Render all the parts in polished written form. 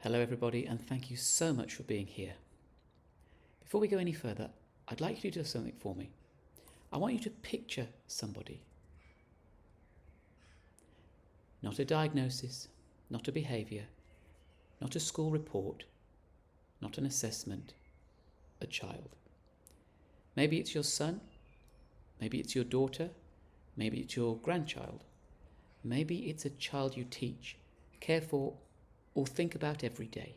Hello everybody, and thank you so much for being here. Before we go any further, I'd like you to do something for me. I want you to picture somebody. Not a diagnosis, not a behaviour, not a school report, not an assessment, a child. Maybe it's your son, maybe it's your daughter, maybe it's your grandchild. Maybe it's a child you teach, care for, or think about every day.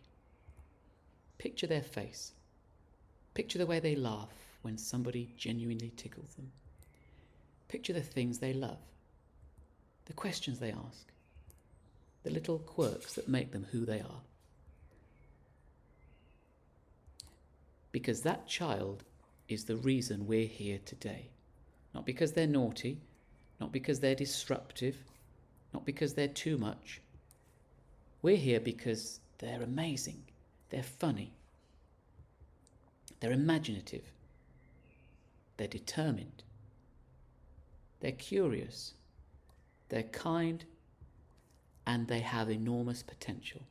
Picture their face. Picture the way they laugh when somebody genuinely tickles them. Picture the things they love, the questions they ask, the little quirks that make them who they are. Because that child is the reason we're here today. Not because they're naughty, not because they're disruptive, not because they're too much. We're here because they're amazing, they're funny, they're imaginative, they're determined, they're curious, they're kind, and they have enormous potential.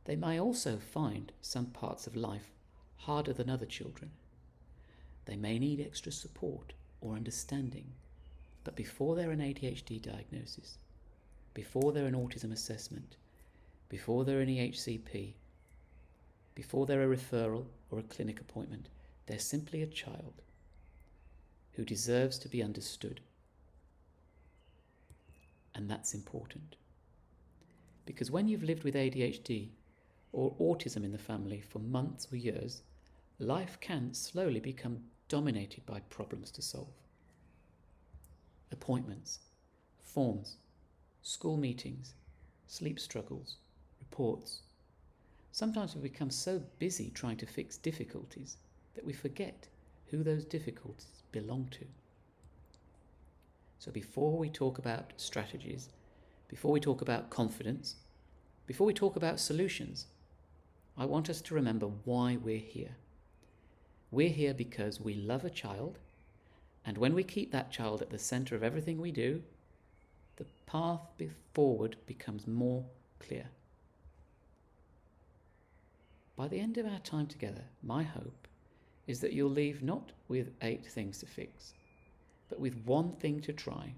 They may also find some parts of life harder than other children. They may need extra support or understanding, but before they're an ADHD diagnosis, before they're an autism assessment, before they're an EHCP, before they're a referral or a clinic appointment, they're simply a child who deserves to be understood. And that's important. Because when you've lived with ADHD or autism in the family for months or years, life can slowly become dominated by problems to solve. Appointments, forms, school meetings, sleep struggles, reports. Sometimes we become so busy trying to fix difficulties that we forget who those difficulties belong to. So before we talk about strategies, before we talk about confidence, before we talk about solutions, I want us to remember why we're here. We're here because we love a child, and when we keep that child at the centre of everything we do, the path forward becomes more clear. By the end of our time together, my hope is that you'll leave not with 8 things to fix, but with 1 thing to try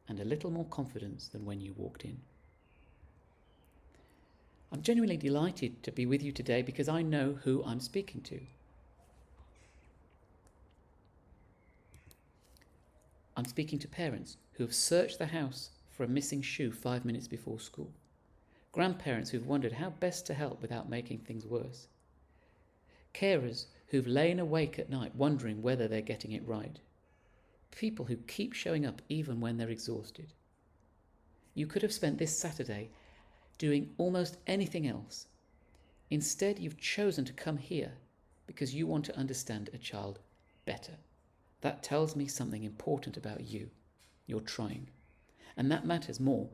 and a little more confidence than when you walked in. I'm genuinely delighted to be with you today because I know who I'm speaking to. I'm speaking to parents who have searched the house for a missing shoe 5 minutes before school. Grandparents who've wondered how best to help without making things worse. Carers who've lain awake at night wondering whether they're getting it right. People who keep showing up even when they're exhausted. You could have spent this Saturday doing almost anything else. Instead, you've chosen to come here because you want to understand a child better. That tells me something important about you. You're trying. And that matters more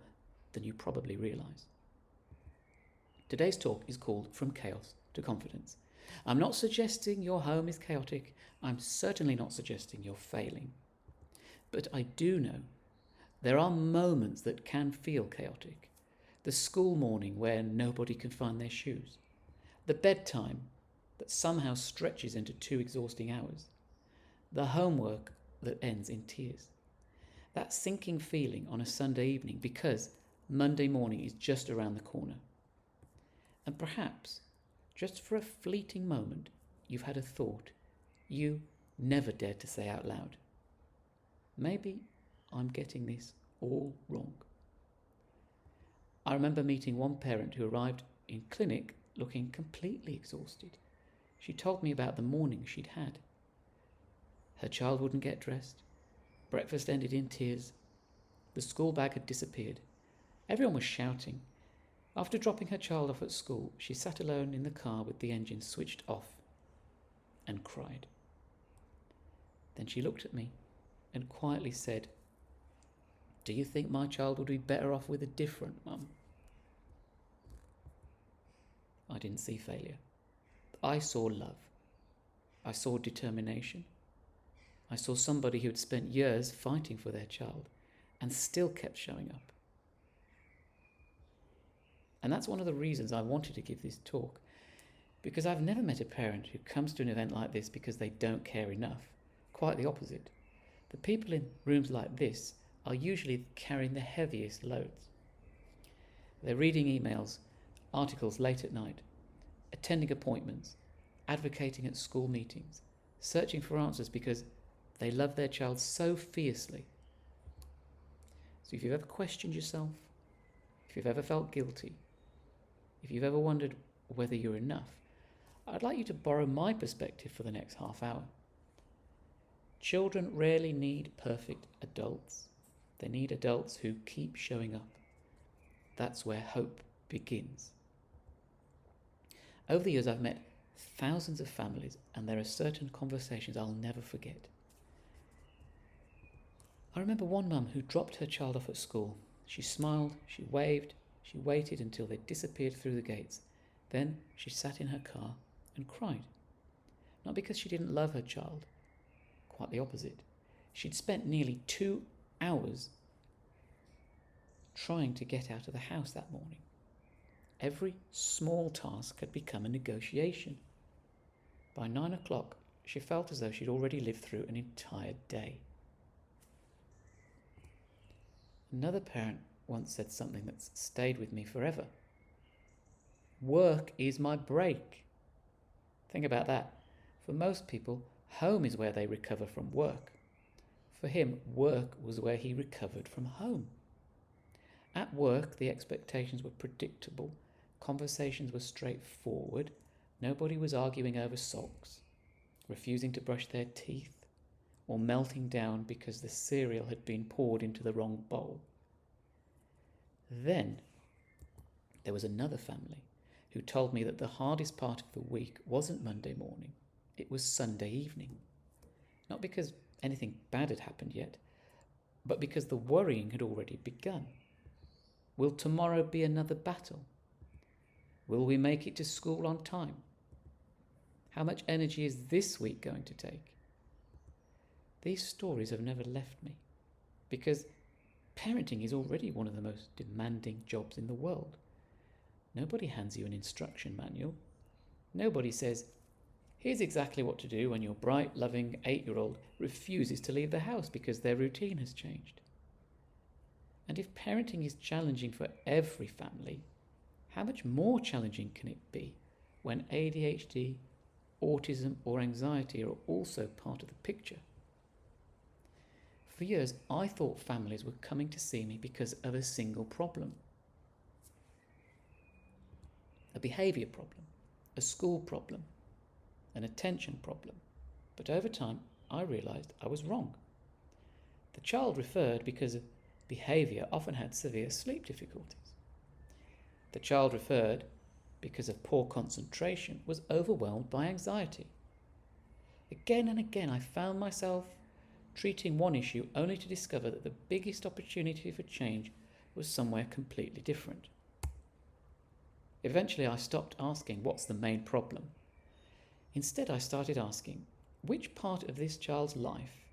than you probably realise. Today's talk is called From Chaos to Confidence. I'm not suggesting your home is chaotic. I'm certainly not suggesting you're failing. But I do know there are moments that can feel chaotic. The school morning where nobody can find their shoes. The bedtime that somehow stretches into 2 exhausting hours. The homework that ends in tears. That sinking feeling on a Sunday evening because Monday morning is just around the corner. And perhaps, just for a fleeting moment, you've had a thought you never dared to say out loud. Maybe I'm getting this all wrong. I remember meeting one parent who arrived in clinic looking completely exhausted. She told me about the morning she'd had. Her child wouldn't get dressed. Breakfast ended in tears. The school bag had disappeared. Everyone was shouting. After dropping her child off at school, she sat alone in the car with the engine switched off and cried. Then she looked at me and quietly said, "Do you think my child would be better off with a different mum?" I didn't see failure. I saw love. I saw determination. I saw somebody who had spent years fighting for their child and still kept showing up. And that's one of the reasons I wanted to give this talk, because I've never met a parent who comes to an event like this because they don't care enough. Quite the opposite. The people in rooms like this are usually carrying the heaviest loads. They're reading emails, articles late at night, attending appointments, advocating at school meetings, searching for answers because they love their child so fiercely. So if you've ever questioned yourself, if you've ever felt guilty, if you've ever wondered whether you're enough, I'd like you to borrow my perspective for the next half hour. Children rarely need perfect adults. They need adults who keep showing up. That's where hope begins. Over the years, I've met thousands of families, and there are certain conversations I'll never forget. I remember one mum who dropped her child off at school. She smiled, she waved, she waited until they disappeared through the gates. Then she sat in her car and cried. Not because she didn't love her child, quite the opposite. She'd spent nearly 2 hours trying to get out of the house that morning. Every small task had become a negotiation. By 9 o'clock, she felt as though she'd already lived through an entire day. Another parent once said something that's stayed with me forever. Work is my break. Think about that. For most people, home is where they recover from work. For him, work was where he recovered from home. At work, the expectations were predictable, conversations were straightforward, nobody was arguing over socks, refusing to brush their teeth, or melting down because the cereal had been poured into the wrong bowl. Then there was another family who told me that the hardest part of the week wasn't Monday morning, it was Sunday evening. Not because anything bad had happened yet, but because the worrying had already begun. Will tomorrow be another battle? Will we make it to school on time? How much energy is this week going to take? These stories have never left me, because parenting is already one of the most demanding jobs in the world. Nobody hands you an instruction manual. Nobody says, here's exactly what to do when your bright, loving 8-year-old refuses to leave the house because their routine has changed. And if parenting is challenging for every family, how much more challenging can it be when ADHD, autism, or anxiety are also part of the picture? For years, I thought families were coming to see me because of a single problem. A behaviour problem, a school problem, an attention problem. But over time, I realised I was wrong. The child referred because of behaviour often had severe sleep difficulties. The child referred because of poor concentration was overwhelmed by anxiety. Again and again, I found myself treating one issue only to discover that the biggest opportunity for change was somewhere completely different. Eventually, I stopped asking, what's the main problem? Instead, I started asking, which part of this child's life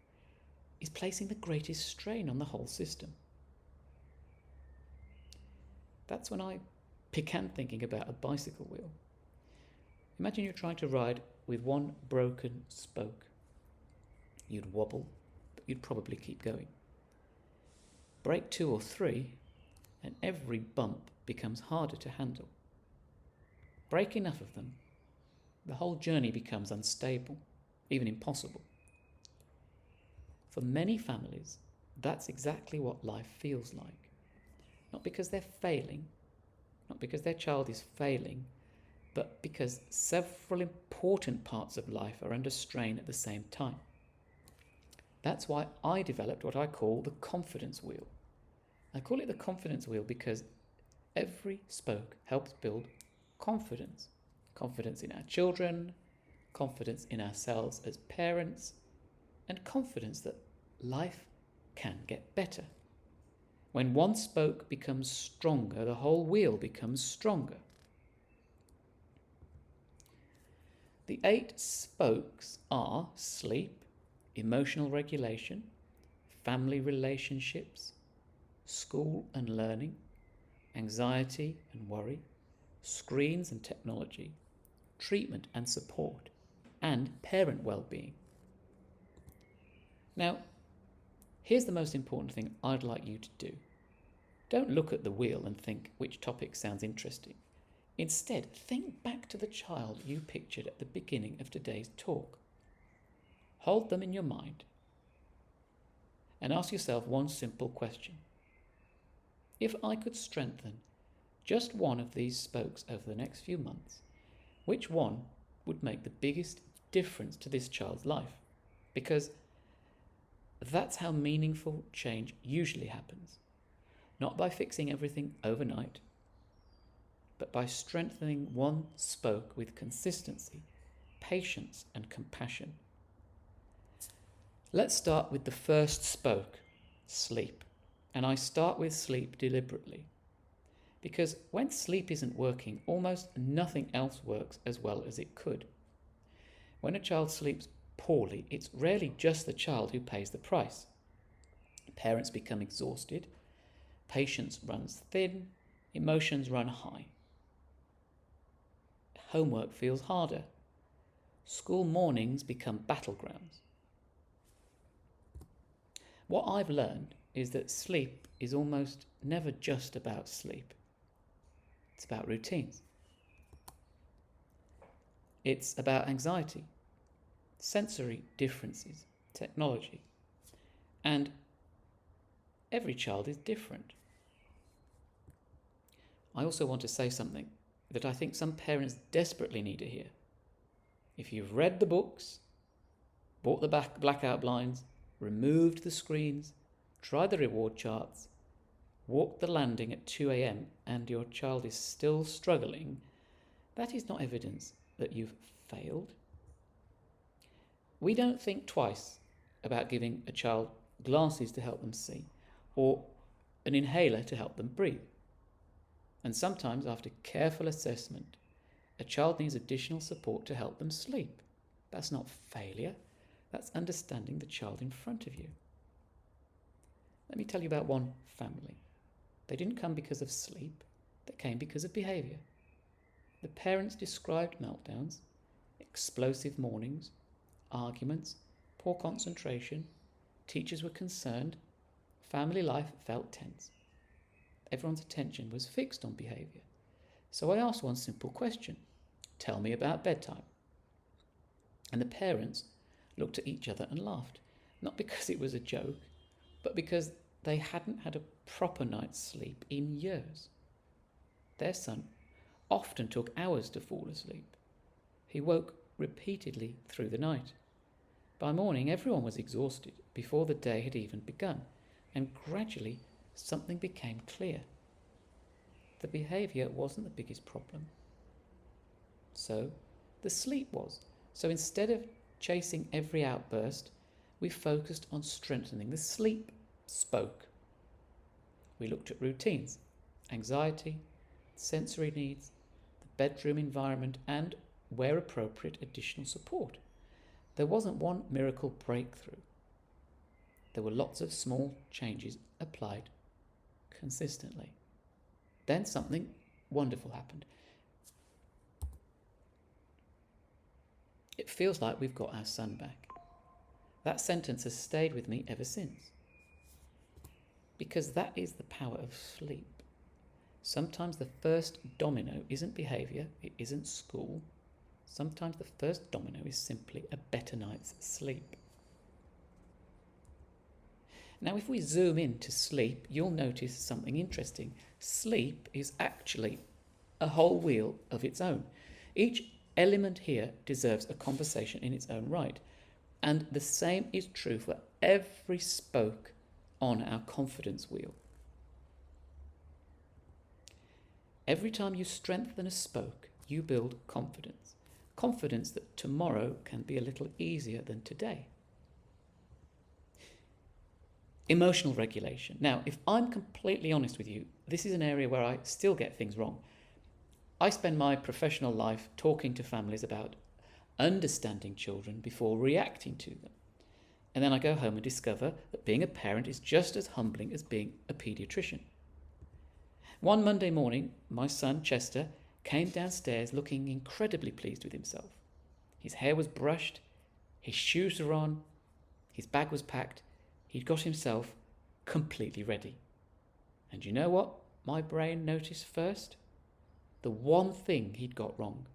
is placing the greatest strain on the whole system? That's when I began thinking about a bicycle wheel. Imagine you're trying to ride with one broken spoke. You'd wobble, but you'd probably keep going. Break 2 or 3, and every bump becomes harder to handle. Break enough of them, the whole journey becomes unstable, even impossible. For many families, that's exactly what life feels like. Not because they're failing, not because their child is failing, but because several important parts of life are under strain at the same time. That's why I developed what I call the confidence wheel. I call it the confidence wheel because every spoke helps build confidence. Confidence in our children, confidence in ourselves as parents, and confidence that life can get better. When one spoke becomes stronger, the whole wheel becomes stronger. The 8 spokes are sleep, emotional regulation, family relationships, school and learning, anxiety and worry, screens and technology, treatment and support, and parent well-being. Now, here's the most important thing I'd like you to do. Don't look at the wheel and think which topic sounds interesting. Instead, think back to the child you pictured at the beginning of today's talk. Hold them in your mind and ask yourself one simple question. If I could strengthen just one of these spokes over the next few months, which one would make the biggest difference to this child's life? Because that's how meaningful change usually happens. Not by fixing everything overnight, but by strengthening one spoke with consistency, patience, and compassion. Let's start with the first spoke, sleep. And I start with sleep deliberately, because when sleep isn't working, almost nothing else works as well as it could. When a child sleeps poorly, it's rarely just the child who pays the price. Parents become exhausted, patience runs thin, emotions run high. Homework feels harder. School mornings become battlegrounds. What I've learned is that sleep is almost never just about sleep. It's about routines. It's about anxiety, sensory differences, technology. And every child is different. I also want to say something that I think some parents desperately need to hear. If you've read the books, bought the blackout blinds, removed the screens, tried the reward charts, walked the landing at 2 a.m. and your child is still struggling, that is not evidence that you've failed. We don't think twice about giving a child glasses to help them see or an inhaler to help them breathe. And sometimes, after careful assessment, a child needs additional support to help them sleep. That's not failure. That's understanding the child in front of you. Let me tell you about one family. They didn't come because of sleep. They came because of behaviour. The parents described meltdowns, explosive mornings, arguments, poor concentration. Teachers were concerned. Family life felt tense. Everyone's attention was fixed on behaviour. So I asked one simple question. Tell me about bedtime. And the parents looked at each other and laughed. Not because it was a joke, but because they hadn't had a proper night's sleep in years. Their son often took hours to fall asleep. He woke repeatedly through the night. By morning, everyone was exhausted before the day had even begun, and gradually something became clear. The behaviour wasn't the biggest problem. So the sleep was. So instead of chasing every outburst, we focused on strengthening the sleep spoke. We looked at routines, anxiety, sensory needs, the bedroom environment, and, where appropriate, additional support. There wasn't one miracle breakthrough. There were lots of small changes applied consistently. Then something wonderful happened. It feels like we've got our son back. That sentence has stayed with me ever since. Because that is the power of sleep. Sometimes the first domino isn't behaviour, it isn't school. Sometimes the first domino is simply a better night's sleep. Now, if we zoom into sleep, you'll notice something interesting. Sleep is actually a whole wheel of its own. Each element here deserves a conversation in its own right. And the same is true for every spoke on our confidence wheel. Every time you strengthen a spoke, you build confidence. Confidence that tomorrow can be a little easier than today. Emotional regulation. Now, if I'm completely honest with you, this is an area where I still get things wrong. I spend my professional life talking to families about understanding children before reacting to them. And then I go home and discover that being a parent is just as humbling as being a paediatrician. One Monday morning, my son, Chester, came downstairs looking incredibly pleased with himself. His hair was brushed, his shoes were on, his bag was packed. He'd got himself completely ready. And you know what my brain noticed first? The one thing he'd got wrong.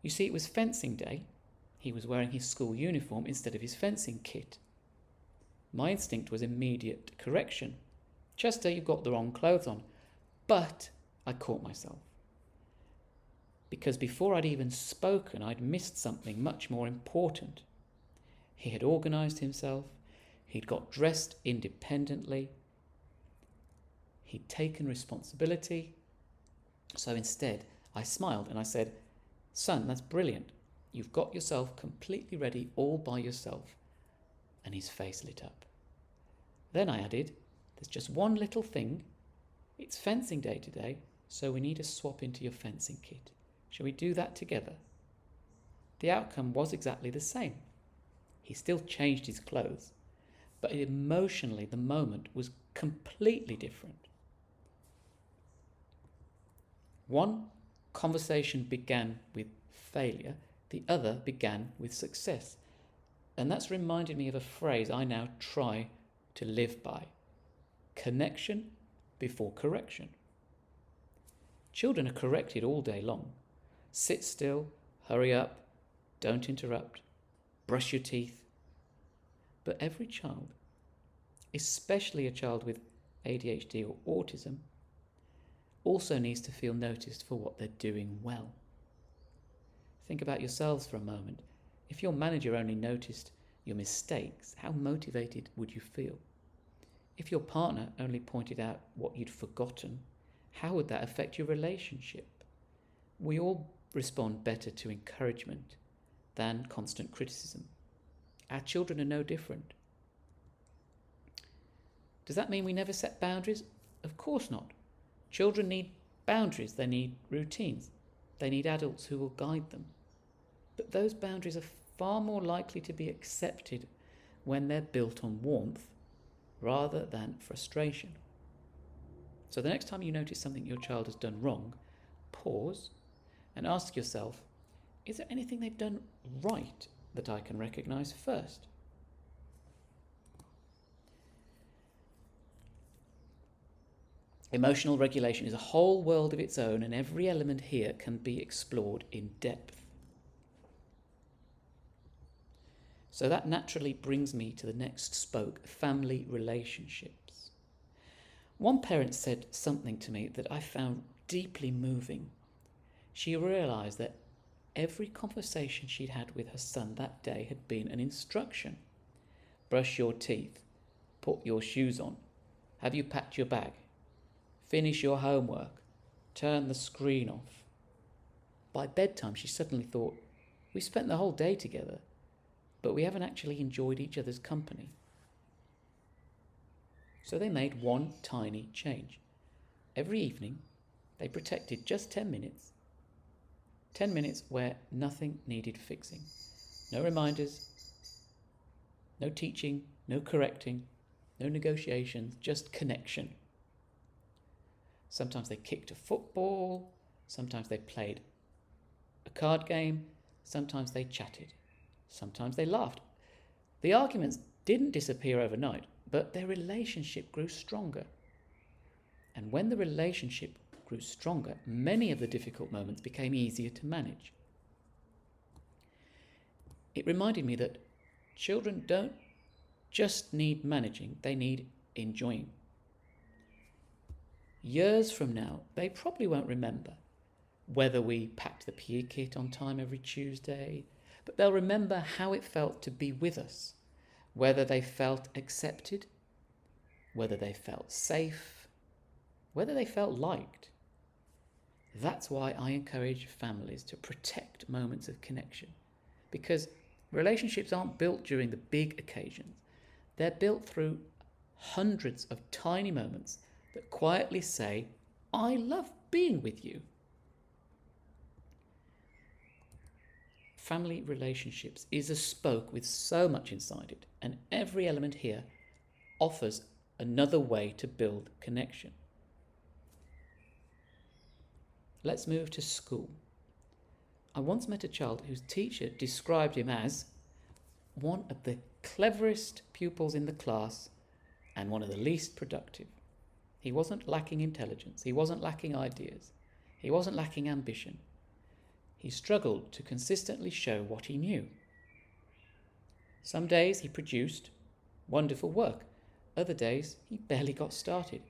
You see, it was fencing day. He was wearing his school uniform instead of his fencing kit. My instinct was immediate correction. Chester, you've got the wrong clothes on. But I caught myself. Because before I'd even spoken, I'd missed something much more important. He had organised himself. He'd got dressed independently. He'd taken responsibility. So instead, I smiled and I said, "Son, that's brilliant. You've got yourself completely ready all by yourself." And his face lit up. Then I added, "There's just one little thing. It's fencing day today, so we need to swap into your fencing kit. Shall we do that together?" The outcome was exactly the same. He still changed his clothes, but emotionally the moment was completely different. One conversation began with failure, the other began with success. And that's reminded me of a phrase I now try to live by: connection before correction. Children are corrected all day long. Sit still, hurry up, don't interrupt, brush your teeth. But every child, especially a child with ADHD or autism, also needs to feel noticed for what they're doing well. Think about yourselves for a moment. If your manager only noticed your mistakes, how motivated would you feel? If your partner only pointed out what you'd forgotten, how would that affect your relationship? We all respond better to encouragement than constant criticism. Our children are no different. Does that mean we never set boundaries? Of course not. Children need boundaries, they need routines, they need adults who will guide them. But those boundaries are far more likely to be accepted when they're built on warmth rather than frustration. So the next time you notice something your child has done wrong, pause and ask yourself, is there anything they've done right that I can recognise first? Emotional regulation is a whole world of its own, and every element here can be explored in depth. So that naturally brings me to the next spoke, family relationships. One parent said something to me that I found deeply moving. She realised that every conversation she'd had with her son that day had been an instruction. Brush your teeth. Put your shoes on. Have you packed your bag? Finish your homework. Turn the screen off. By bedtime, she suddenly thought, we spent the whole day together, but we haven't actually enjoyed each other's company. So they made one tiny change. Every evening, they protected just 10 minutes. 10 minutes where nothing needed fixing. No reminders, no teaching, no correcting, no negotiations, just connection. Sometimes they kicked a football, sometimes they played a card game, sometimes they chatted, sometimes they laughed. The arguments didn't disappear overnight, but their relationship grew stronger. And when the relationship grew stronger, many of the difficult moments became easier to manage. It reminded me that children don't just need managing, they need enjoying. Years from now, they probably won't remember whether we packed the PE kit on time every Tuesday, but they'll remember how it felt to be with us, whether they felt accepted, whether they felt safe, whether they felt liked. That's why I encourage families to protect moments of connection, because relationships aren't built during the big occasions. They're built through hundreds of tiny moments that quietly say, I love being with you. Family relationships is a spoke with so much inside it, and every element here offers another way to build connection. let's move to school. I once met a child whose teacher described him as one of the cleverest pupils in the class and one of the least productive. He wasn't lacking intelligence. He wasn't lacking ideas. He wasn't lacking ambition. He struggled to consistently show what he knew. Some days he produced wonderful work. Other days he barely got started.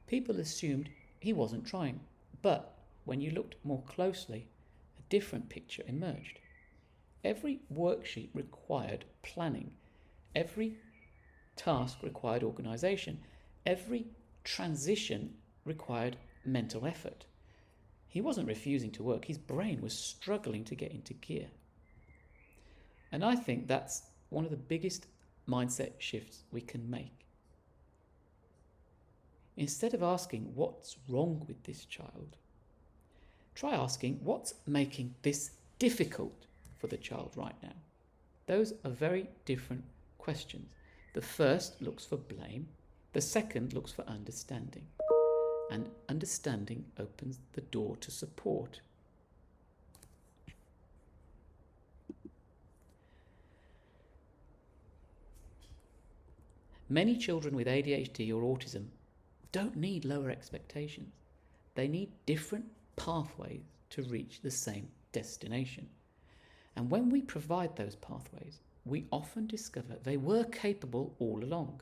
People assumed he wasn't trying. But when you looked more closely, a different picture emerged. Every worksheet required planning. Every task required organisation. Every transition required mental effort. He wasn't refusing to work. His brain was struggling to get into gear. And I think that's one of the biggest mindset shifts we can make. Instead of asking what's wrong with this child, try asking what's making this difficult for the child right now. Those are very different questions. The first looks for blame. The second looks for understanding. And understanding opens the door to support. Many children with ADHD or autism don't need lower expectations. They need different pathways to reach the same destination. And when we provide those pathways, we often discover they were capable all along.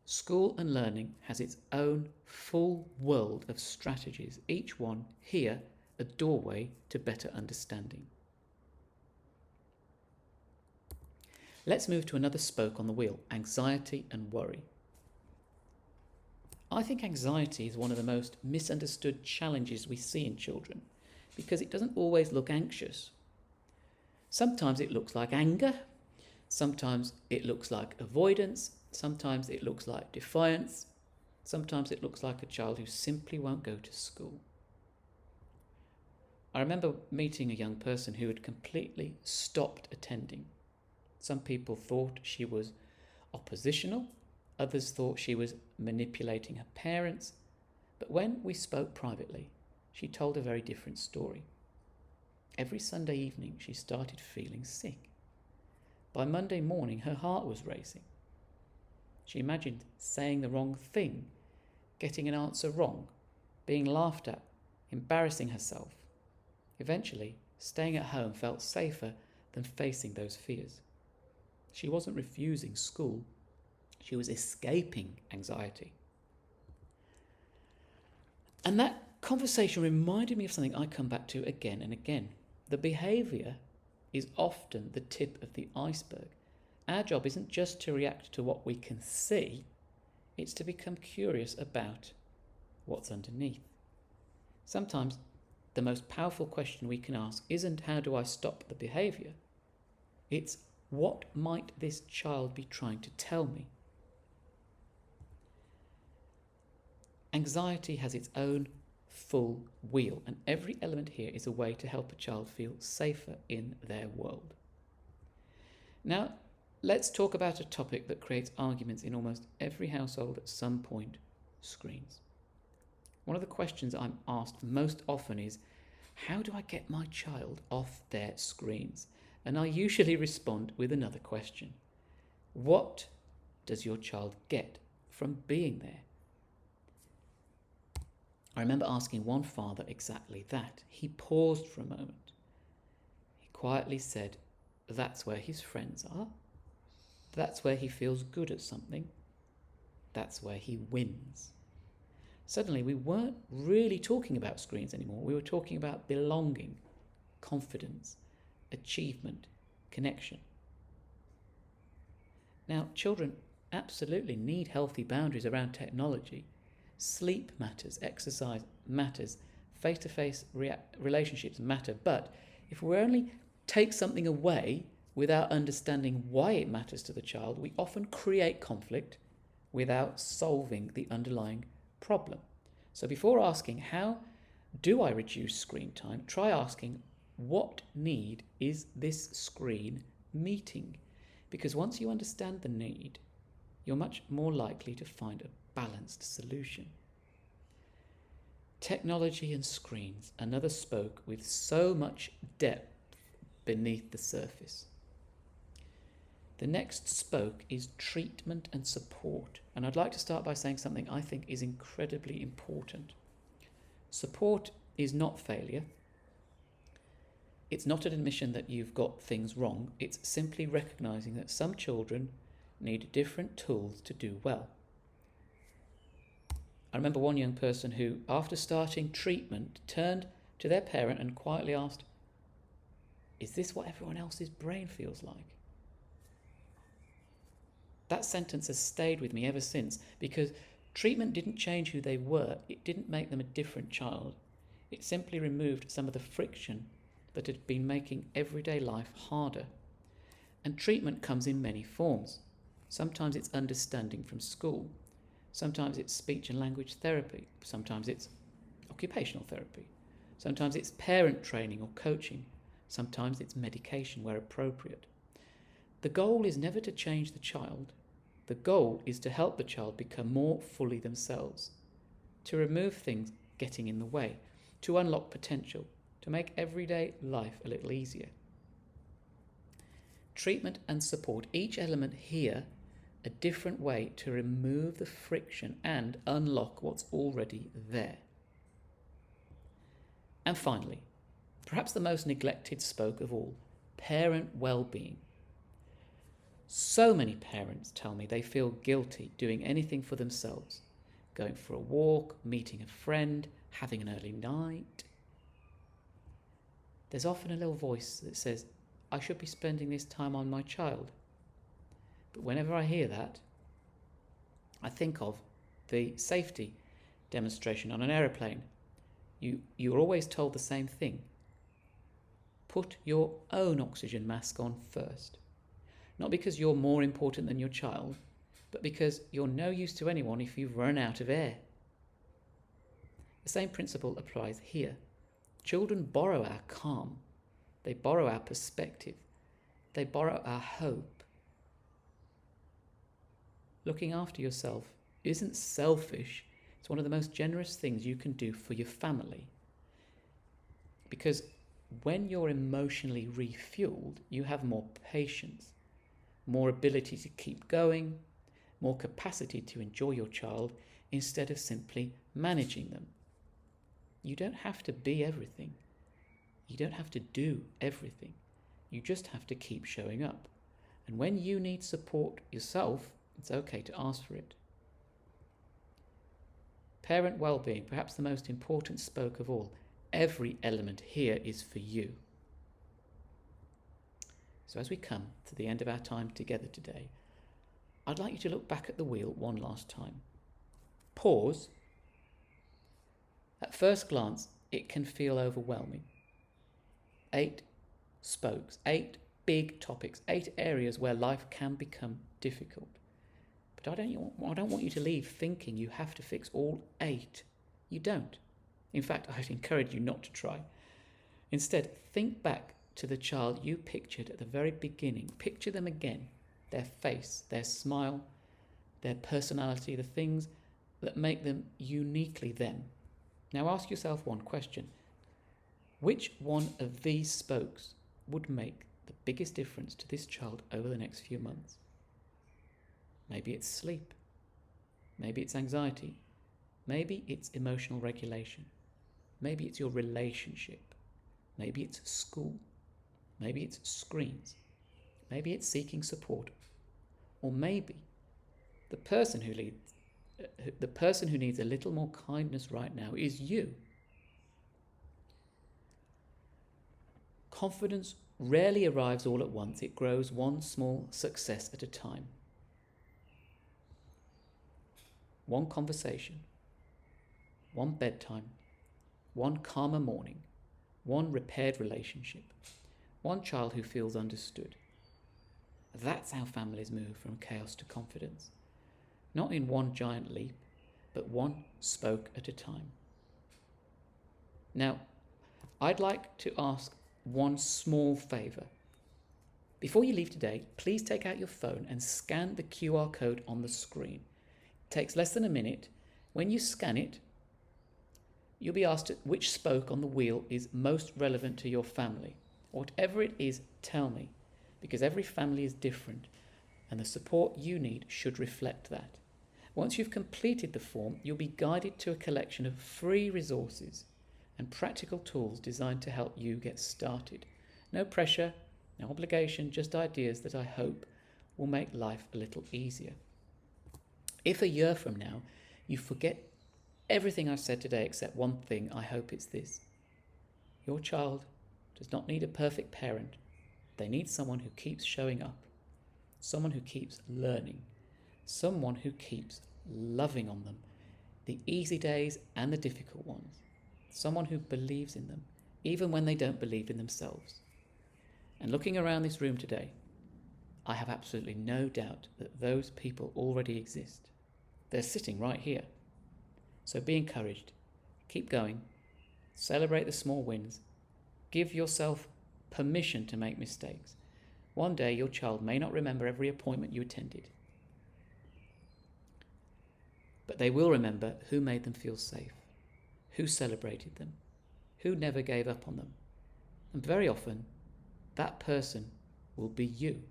School and learning has its own full world of strategies, each one here a doorway to better understanding. Let's move to another spoke on the wheel, anxiety and worry. I think anxiety is one of the most misunderstood challenges we see in children because it doesn't always look anxious. Sometimes it looks like anger, sometimes it looks like avoidance, sometimes it looks like defiance, sometimes it looks like a child who simply won't go to school. I remember meeting a young person who had completely stopped attending. Some people thought she was oppositional, others thought she was manipulating her parents, but when we spoke privately, she told a very different story. Every Sunday evening she started feeling sick. By Monday morning her heart was racing. She imagined saying the wrong thing, getting an answer wrong, being laughed at, embarrassing herself. Eventually, staying at home felt safer than facing those fears. She wasn't refusing school, she was escaping anxiety. And that conversation reminded me of something I come back to again and again. The behaviour is often the tip of the iceberg. Our job isn't just to react to what we can see, it's to become curious about what's underneath. Sometimes the most powerful question we can ask isn't how do I stop the behaviour, it's what might this child be trying to tell me? Anxiety has its own full wheel, and every element here is a way to help a child feel safer in their world. Now, let's talk about a topic that creates arguments in almost every household at some point: screens. One of the questions I'm asked most often is, how do I get my child off their screens? And I usually respond with another question. What does your child get from being there? I remember asking one father exactly that. He paused for a moment. He quietly said, that's where his friends are. That's where he feels good at something. That's where he wins. Suddenly, we weren't really talking about screens anymore. We were talking about belonging, confidence, achievement, connection. Now, children absolutely need healthy boundaries around technology. Sleep matters, exercise matters, face-to-face relationships matter, but if we only take something away without understanding why it matters to the child, we often create conflict without solving the underlying problem. So before asking, how do I reduce screen time, try asking, what need is this screen meeting? Because once you understand the need, you're much more likely to find a balanced solution. Technology and screens, another spoke with so much depth beneath the surface. The next spoke is treatment and support, and I'd like to start by saying something I think is incredibly important. Support is not failure. It's not an admission that you've got things wrong. It's simply recognizing that some children need different tools to do well. I remember one young person who, after starting treatment, turned to their parent and quietly asked, "Is this what everyone else's brain feels like?" That sentence has stayed with me ever since, because treatment didn't change who they were. It didn't make them a different child. It simply removed some of the friction that had been making everyday life harder. And treatment comes in many forms. Sometimes it's understanding from school. Sometimes it's speech and language therapy. Sometimes it's occupational therapy. Sometimes it's parent training or coaching. Sometimes it's medication where appropriate. The goal is never to change the child. The goal is to help the child become more fully themselves, to remove things getting in the way, to unlock potential, to make everyday life a little easier. Treatment and support, each element here, a different way to remove the friction and unlock what's already there. And finally, perhaps the most neglected spoke of all, parent well-being. So many parents tell me they feel guilty doing anything for themselves, going for a walk, meeting a friend, having an early night. There's often a little voice that says, "I should be spending this time on my child." But whenever I hear that, I think of the safety demonstration on an aeroplane. You're always told the same thing. Put your own oxygen mask on first. Not because you're more important than your child, but because you're no use to anyone if you've run out of air. The same principle applies here. Children borrow our calm. They borrow our perspective. They borrow our hope. Looking after yourself isn't selfish. It's one of the most generous things you can do for your family. Because when you're emotionally refueled, you have more patience, more ability to keep going, more capacity to enjoy your child instead of simply managing them. You don't have to be everything. You don't have to do everything. You just have to keep showing up. And when you need support yourself, it's okay to ask for it. Parent well-being, perhaps the most important spoke of all. Every element here is for you. So as we come to the end of our time together today, I'd like you to look back at the wheel one last time. Pause. At first glance, it can feel overwhelming. 8 spokes, 8 big topics, 8 areas where life can become difficult. But I don't want you to leave thinking you have to fix all 8. You don't. In fact, I'd encourage you not to try. Instead, think back to the child you pictured at the very beginning. Picture them again, their face, their smile, their personality, the things that make them uniquely them. Now ask yourself one question. Which one of these spokes would make the biggest difference to this child over the next few months? Maybe it's sleep. Maybe it's anxiety. Maybe it's emotional regulation. Maybe it's your relationship. Maybe it's school. Maybe it's screens. Maybe it's seeking support. Or maybe the person who needs a little more kindness right now is you. Confidence rarely arrives all at once. It grows one small success at a time. One conversation, one bedtime, one calmer morning, one repaired relationship, one child who feels understood. That's how families move from chaos to confidence. Not in one giant leap, but one spoke at a time. Now, I'd like to ask one small favour. Before you leave today, please take out your phone and scan the QR code on the screen. It takes less than a minute. When you scan it, you'll be asked which spoke on the wheel is most relevant to your family. Whatever it is, tell me, because every family is different and the support you need should reflect that. Once you've completed the form, you'll be guided to a collection of free resources and practical tools designed to help you get started. No pressure, no obligation, just ideas that I hope will make life a little easier. If a year from now you forget everything I've said today except one thing, I hope it's this. Your child does not need a perfect parent. They need someone who keeps showing up, someone who keeps learning, someone who keeps loving on them, the easy days and the difficult ones, someone who believes in them, even when they don't believe in themselves. And looking around this room today, I have absolutely no doubt that those people already exist. They're sitting right here. So be encouraged, keep going, celebrate the small wins, give yourself permission to make mistakes. One day your child may not remember every appointment you attended, but they will remember who made them feel safe, who celebrated them, who never gave up on them. And very often, that person will be you.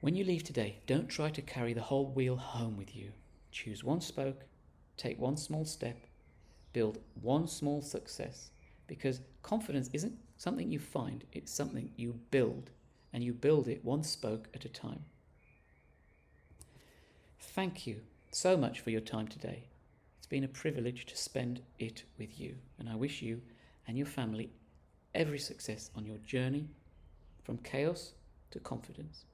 When you leave today, don't try to carry the whole wheel home with you. Choose one spoke, take one small step, build one small success, because confidence isn't something you find, it's something you build, and you build it one spoke at a time. Thank you so much for your time today. It's been a privilege to spend it with you, and I wish you and your family every success on your journey from chaos to confidence.